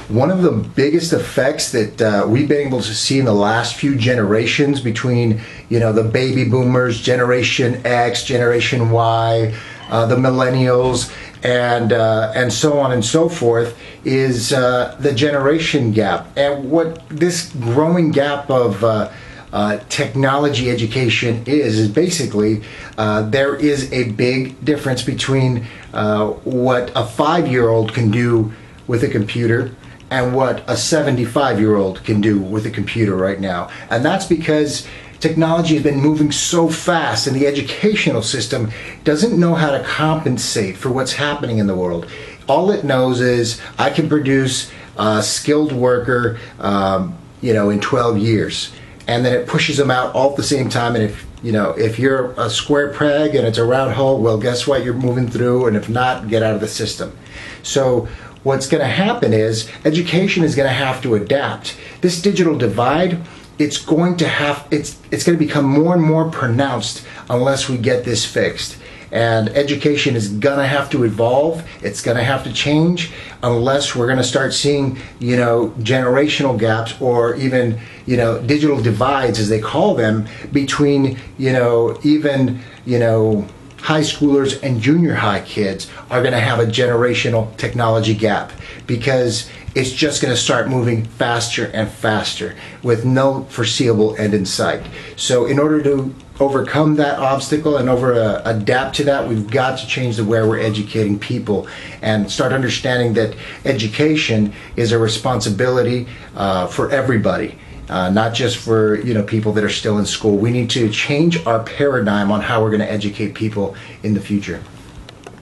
One of the biggest effects that we've been able to see in the last few generations between, the baby boomers, Generation X, Generation Y, the millennials, and so on and so forth, is the generation gap. And what this growing gap of technology education is basically there is a big difference between what a 5-year-old can do with a computer and what a 75-year-old can do with a computer right now. And that's because technology has been moving so fast, and the educational system doesn't know how to compensate for what's happening in the world. All it knows is I can produce a skilled worker in 12 years. And then it pushes them out all at the same time. And if you're a square peg and it's a round hole, well, guess what? You're moving through, and if not, get out of the system. So what's going to happen is education is going to have to adapt. This digital divide, it's going to become more and more pronounced unless we get this fixed. And education is going to have to evolve. It's going to have to change unless we're going to start seeing, generational gaps, or even, digital divides, as they call them, between, high schoolers and junior high kids are going to have a generational technology gap, because it's just going to start moving faster and faster with no foreseeable end in sight. So in order to overcome that obstacle and adapt to that, we've got to change the way we're educating people and start understanding that education is a responsibility for everybody. Not just for people that are still in school. We need to change our paradigm on how we're going to educate people in the future.